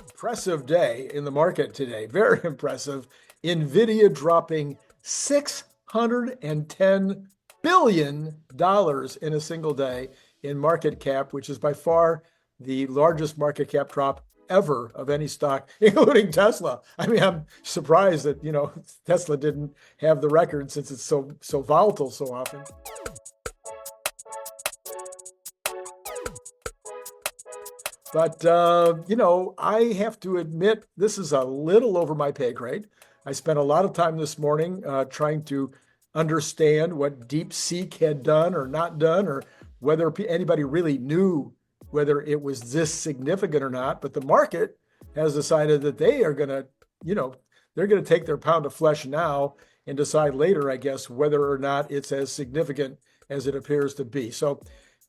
Impressive day in the market today. Very impressive. Nvidia dropping $610 billion in a single day in market cap, which is by far the largest market cap drop ever of any stock, including Tesla. I mean, I'm surprised that, Tesla didn't have the record since it's so volatile so often. But, I have to admit, this is a little over my pay grade. I spent a lot of time this morning trying to understand what DeepSeek had done or not done, or whether anybody really knew whether it was this significant or not. But the market has decided that they are going to, they're going to take their pound of flesh now and decide later, I guess, whether or not it's as significant as it appears to be. So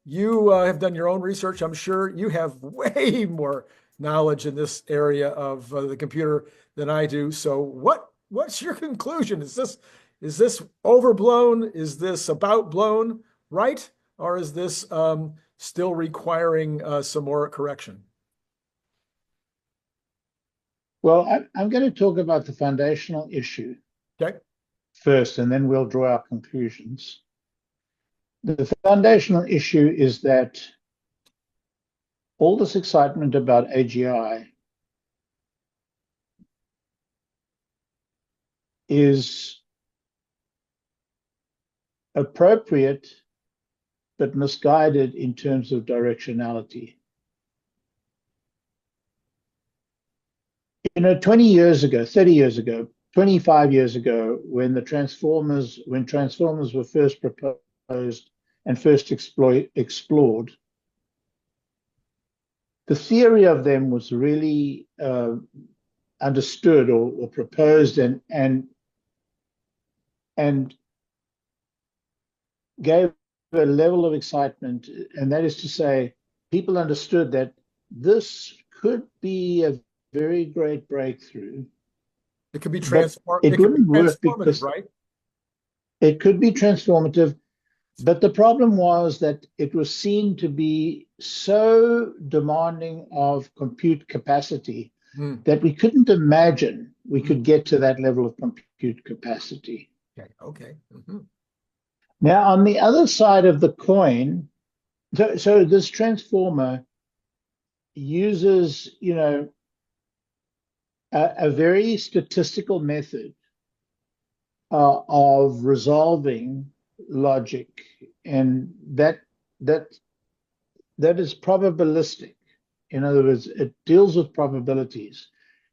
you have done your own research. I'm sure you have way more knowledge in this area of the computer than I do. So what's your conclusion? Is this overblown? Is this about blown, right? Or is this still requiring some more correction? Well, I'm going to talk about the foundational issue first, and then we'll draw our conclusions. The foundational issue is that all this excitement about AGI is appropriate but misguided in terms of directionality. 20 years ago, 30 years ago, 25 years ago, when Transformers were first proposed and first explored, the theory of them was really understood or proposed and gave a level of excitement, and that is to say, people understood that this could be a very great breakthrough. It could be transformative, right? It could be transformative, but the problem was that it was seen to be so demanding of compute capacity that we couldn't imagine we could get to that level of compute capacity. Okay. Now, on the other side of the coin, so this transformer uses, a very statistical method of resolving logic, and that is probabilistic. In other words, it deals with probabilities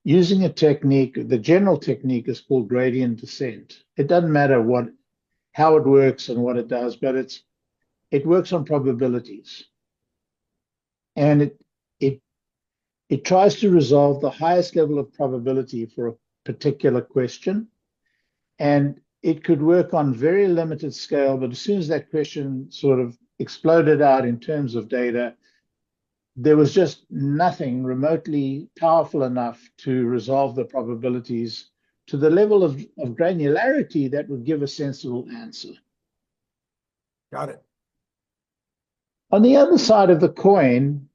using a technique. The general technique is called gradient descent. It doesn't matter how it works and what it does, but it works on probabilities, and it tries to resolve the highest level of probability for a particular question, and it could work on very limited scale. But as soon as that question sort of exploded out in terms of data, there was just nothing remotely powerful enough to resolve the probabilities to the level of granularity that would give a sensible answer. Got it. On the other side of the coin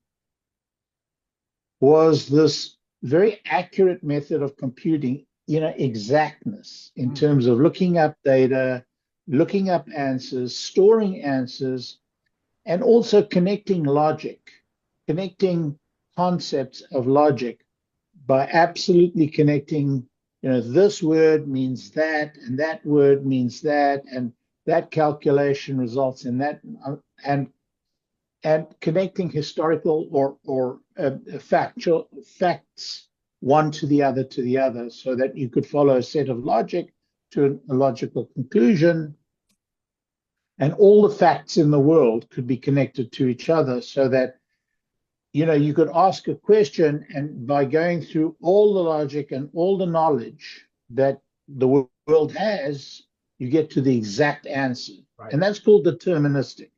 was this very accurate method of computing, exactness in terms of looking up data, looking up answers, storing answers, and also connecting logic, connecting concepts of logic by absolutely connecting, this word means that, and that word means that, and that calculation results in that, and connecting historical or factual facts one to the other, so that you could follow a set of logic to a logical conclusion, and all the facts in the world could be connected to each other, so that you could ask a question, and by going through all the logic and all the knowledge that the world has, you get to the exact answer. Right. And that's called deterministic.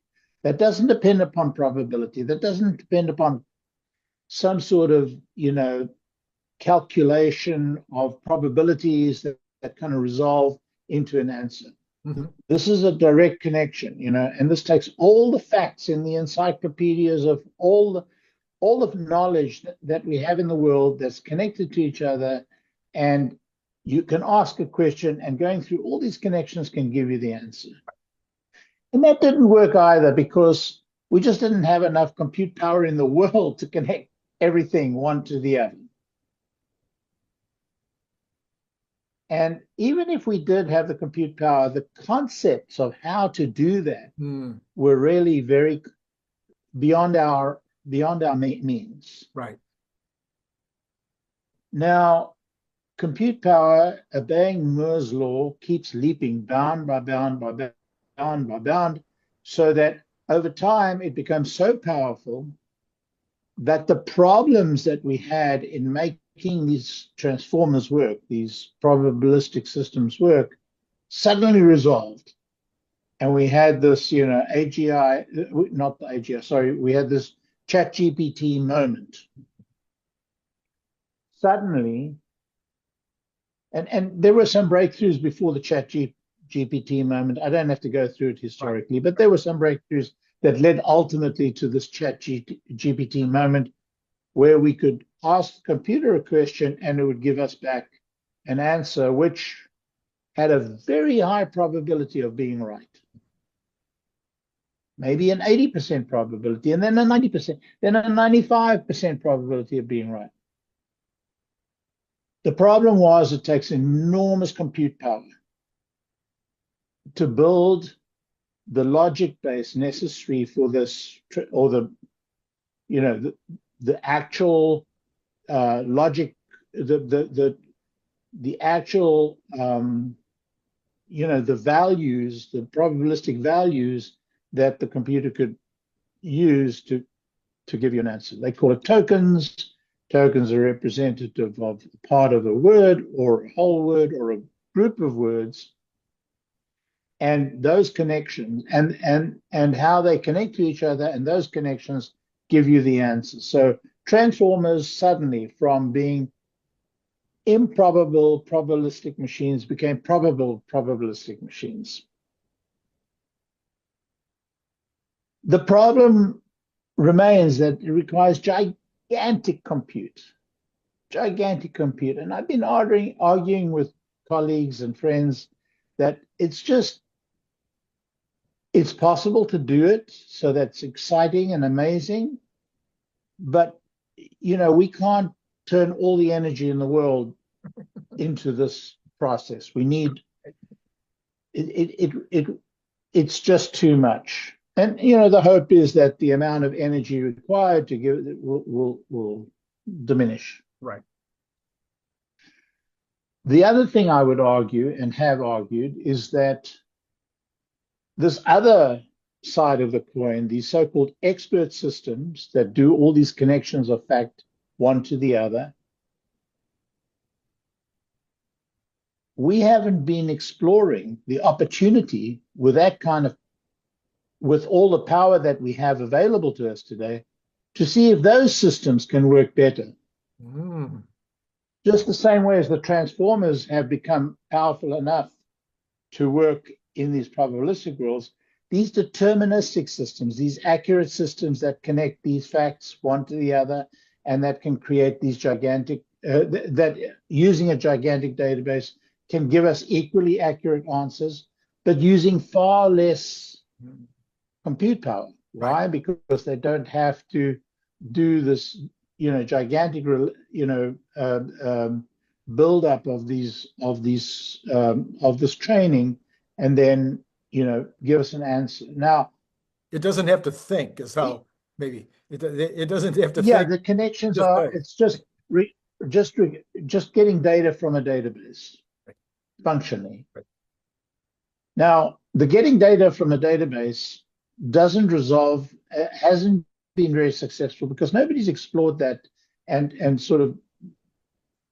That doesn't depend upon probability. That doesn't depend upon some sort of, calculation of probabilities that kind of resolve into an answer. This is a direct connection, and this takes all the facts in the encyclopedias of all all of knowledge that we have in the world that's connected to each other, and you can ask a question, and going through all these connections can give you the answer. And that didn't work either, because we just didn't have enough compute power in the world to connect everything one to the other. And even if we did have the compute power, the concepts of how to do that were really very beyond our means. Right. Now, compute power, obeying Moore's law, keeps leaping bound by bound by bound by bound, so that over time it becomes so powerful that the problems that we had in making these transformers work, these probabilistic systems work, suddenly resolved. And we had this, AGI, not the AGI, sorry, we had this ChatGPT moment. Suddenly, and there were some breakthroughs before the ChatGPT moment. I don't have to go through it historically, but there were some breakthroughs that led ultimately to this ChatGPT moment, where we could ask the computer a question and it would give us back an answer which had a very high probability of being right. Maybe an 80% probability, and then a 90%, then a 95% probability of being right. The problem was it takes enormous compute power to build the logic base necessary for this, or the actual logic, the actual the values, the probabilistic values that the computer could use to give you an answer. They call it tokens. Tokens are representative of part of a word or a whole word or a group of words. And those connections and how they connect to each other, and those connections give you the answer. So transformers suddenly, from being improbable probabilistic machines, became probable probabilistic machines. The problem remains that it requires gigantic compute. And I've been arguing with colleagues and friends that it's possible to do it, so that's exciting and amazing, but we can't turn all the energy in the world into this process. We need it's just too much. And the hope is that the amount of energy required to give it will diminish. Right. The other thing I would argue, and have argued, is that this other side of the coin, these so-called expert systems that do all these connections of fact one to the other, we haven't been exploring the opportunity with all the power that we have available to us today, to see if those systems can work better. Just the same way as the transformers have become powerful enough to work in these probabilistic worlds, these deterministic systems, these accurate systems that connect these facts one to the other, and that can create these gigantic, that using a gigantic database can give us equally accurate answers, but using far less compute power. Why? Because they don't have to do this, gigantic, buildup of this training, and then give us an answer. Now, it doesn't have to think, is how maybe it doesn't have to. Yeah, think. The connections are. It's just getting data from a database, functionally. Right. Now, the getting data from a database doesn't resolve, hasn't been very successful, because nobody's explored that, and sort of,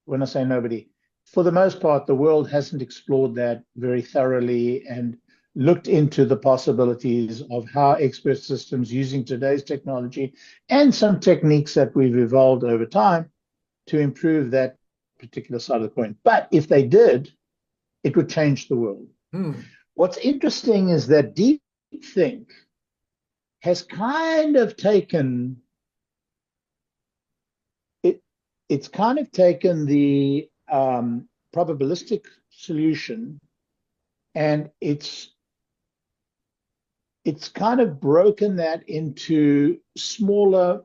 when I say nobody, for the most part, the world hasn't explored that very thoroughly and looked into the possibilities of how expert systems, using today's technology and some techniques that we've evolved over time, to improve that particular side of the coin. But if they did, it would change the world. What's interesting is that DeepThink has kind of taken it's kind of taken the probabilistic solution, and it's kind of broken that into smaller,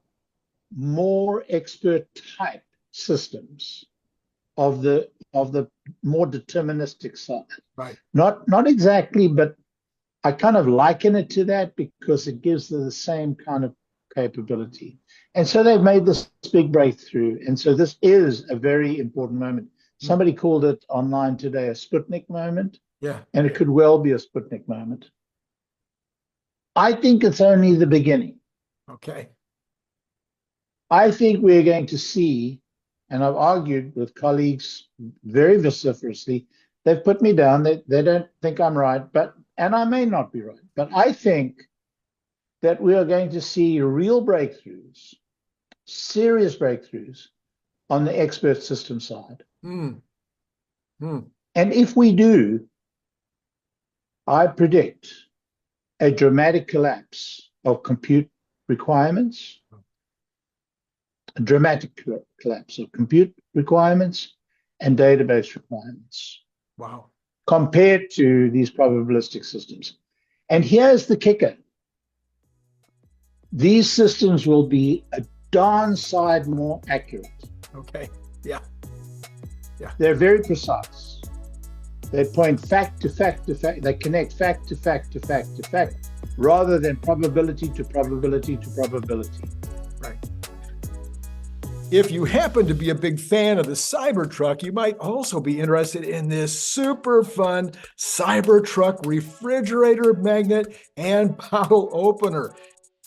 more expert type systems of the more deterministic side. Right. Not exactly, but I kind of liken it to that because it gives the same kind of capability. And so they've made this big breakthrough. And so this is a very important moment. Somebody called it online today a Sputnik moment. Yeah. And it could well be a Sputnik moment. I think it's only the beginning. Okay. I think we're going to see, and I've argued with colleagues very vociferously, they've put me down, they don't think I'm right, and I may not be right, but I think that we are going to see real breakthroughs, serious breakthroughs on the expert system side. And if we do, I predict a dramatic collapse of compute requirements, a dramatic collapse of compute requirements and database requirements. Wow. Compared to these probabilistic systems. And here's the kicker. These systems will be a darn side more accurate. Okay. Yeah. Yeah. They're very precise. They point fact to fact to fact. They connect fact to fact to fact to fact, rather than probability to probability to probability. Right. If you happen to be a big fan of the Cybertruck, you might also be interested in this super fun Cybertruck refrigerator magnet and bottle opener.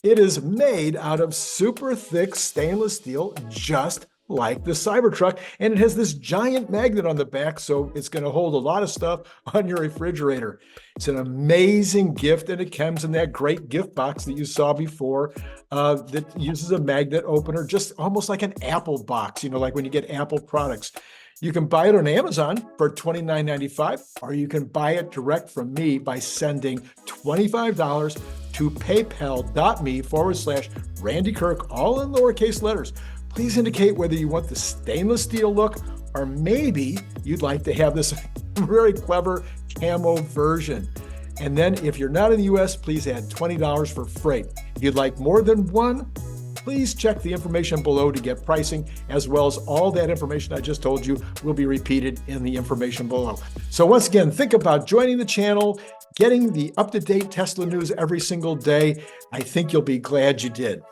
It is made out of super thick stainless steel, just like the Cybertruck, and it has this giant magnet on the back, so it's going to hold a lot of stuff on your refrigerator. It's an amazing gift, and it comes in that great gift box that you saw before that uses a magnet opener, just almost like an Apple box, like when you get Apple products. You can buy it on Amazon for $29.95, or you can buy it direct from me by sending $25 to paypal.me/Randy Kirk, all in lowercase letters. Please indicate whether you want the stainless steel look, or maybe you'd like to have this very clever camo version. And then if you're not in the US, please add $20 for freight. If you'd like more than one, please check the information below to get pricing, as well as all that information I just told you will be repeated in the information below. So once again, think about joining the channel, getting the up-to-date Tesla news every single day. I think you'll be glad you did.